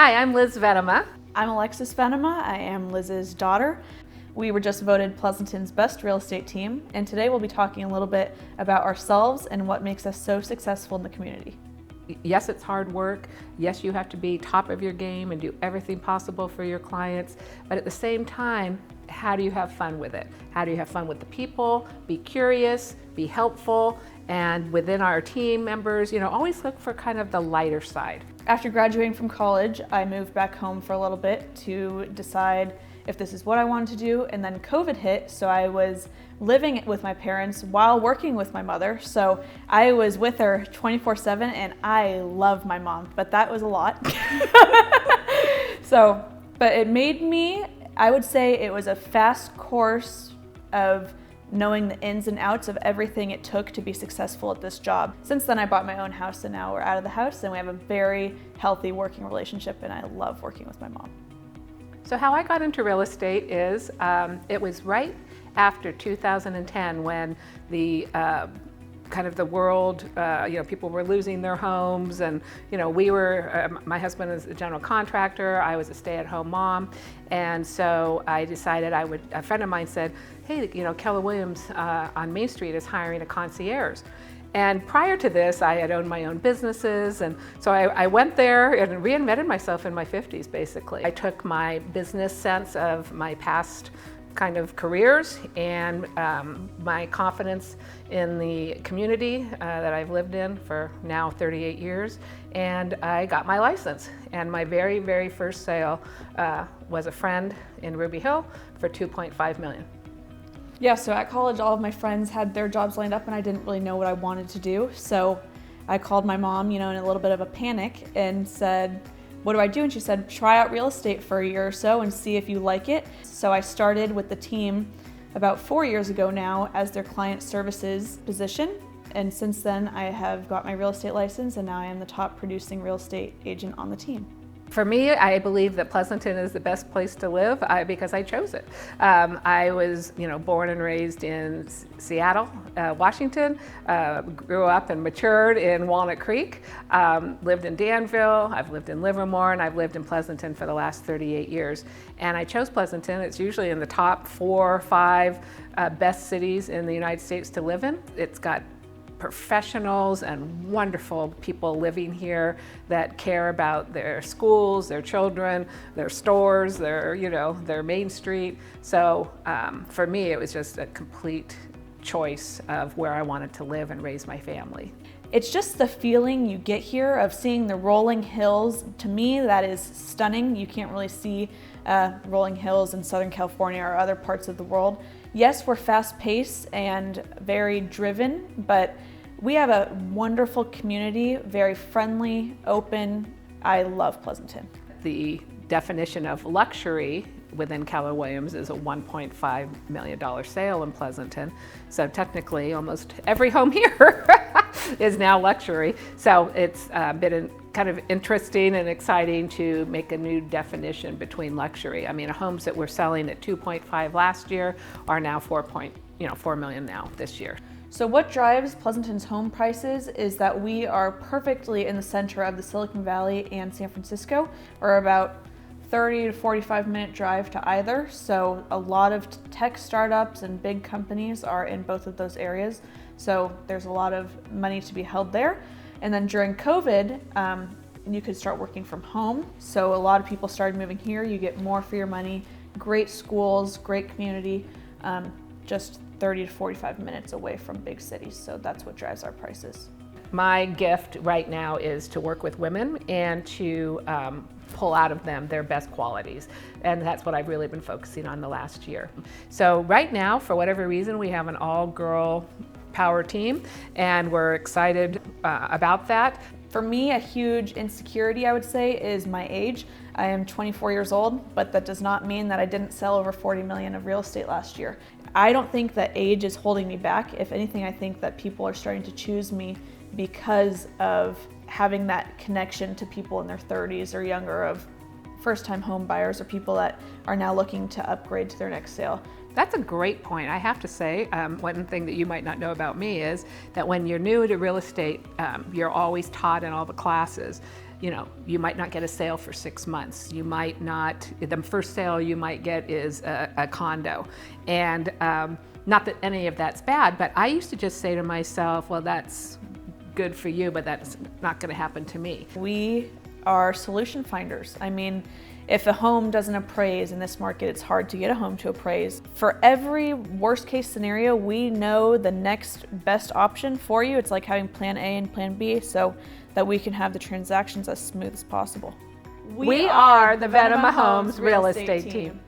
Hi, I'm Liz Venema. I'm Alexis Venema. I am Liz's daughter. We were just voted Pleasanton's best real estate team, and today we'll be talking a little bit about ourselves and what makes us so successful in the community. Yes, it's hard work. Yes, you have to be top of your game and do everything possible for your clients. But at the same time, how do you have fun with it? How do you have fun with the people? Be curious, be helpful, and within our team members, always look for kind of the lighter side. After graduating from college, I moved back home for a little bit to decide if this is what I wanted to do, and then COVID hit, so I was living with my parents while working with my mother. So I was with her 24/7, and I love my mom, but that was a lot. But it made me, I would say it was a fast course of knowing the ins and outs of everything it took to be successful at this job. Since then, I bought my own house, and now we're out of the house, and we have a very healthy working relationship, and I love working with my mom. So how I got into real estate is, it was right after 2010 when the kind of the world, people were losing their homes, and we were, my husband is a general contractor, I was a stay-at-home mom, and so I decided a friend of mine said, hey, Keller Williams on Main Street is hiring a concierge. And prior to this, I had owned my own businesses, and so I went there and reinvented myself in my 50s, basically. I took my business sense of my past kind of careers and my confidence in the community that I've lived in for now 38 years, and I got my license. And my very, very first sale was a friend in Ruby Hill for $2.5 million. Yeah, so at college, all of my friends had their jobs lined up, and I didn't really know what I wanted to do. So I called my mom, in a little bit of a panic, and said, what do I do? And she said, try out real estate for a year or so and see if you like it. So I started with the team about 4 years ago now as their client services position. And since then, I have got my real estate license, and now I am the top producing real estate agent on the team. For me, I believe that Pleasanton is the best place to live because I chose it. I was, born and raised in Seattle, Washington, grew up and matured in Walnut Creek, lived in Danville, I've lived in Livermore, and I've lived in Pleasanton for the last 38 years. And I chose Pleasanton. It's usually in the top 4 or 5 best cities in the United States to live in. It's got professionals and wonderful people living here that care about their schools, their children, their stores, their Main Street. So for me, it was just a complete choice of where I wanted to live and raise my family. It's just the feeling you get here of seeing the rolling hills. To me, that is stunning. You can't really see rolling hills in Southern California or other parts of the world. Yes, we're fast-paced and very driven, but we have a wonderful community, very friendly, open. I love Pleasanton. The definition of luxury within Keller Williams is a $1.5 million sale in Pleasanton. So technically, almost every home here is now luxury. So it's been kind of interesting and exciting to make a new definition between luxury. I mean, homes that were selling at 2.5 last year are now 4 million now this year. So what drives Pleasanton's home prices is that we are perfectly in the center of the Silicon Valley and San Francisco. We're about 30 to 45 minute drive to either. So a lot of tech startups and big companies are in both of those areas. So there's a lot of money to be held there. And then during COVID, you could start working from home. So a lot of people started moving here. You get more for your money, great schools, great community, just 30 to 45 minutes away from big cities. So that's what drives our prices. My gift right now is to work with women and to pull out of them their best qualities. And that's what I've really been focusing on the last year. So right now, for whatever reason, we have an all-girl power team, and we're excited about that. For me, a huge insecurity, I would say, is my age. I am 24 years old, but that does not mean that I didn't sell over 40 million of real estate last year. I don't think that age is holding me back. If anything, I think that people are starting to choose me because of having that connection to people in their 30s or younger of first-time home buyers or people that are now looking to upgrade to their next sale. That's a great point. I have to say, one thing that you might not know about me is that when you're new to real estate, you're always taught in all the classes, you might not get a sale for 6 months. You might not, the first sale you might get is a condo. And not that any of that's bad, but I used to just say to myself, well, that's good for you, but that's not going to happen to me. We are solution finders. I mean, if a home doesn't appraise in this market, it's hard to get a home to appraise. For every worst case scenario, we know the next best option for you. It's like having plan A and plan B so that we can have the transactions as smooth as possible. We are the Venema Homes real estate team.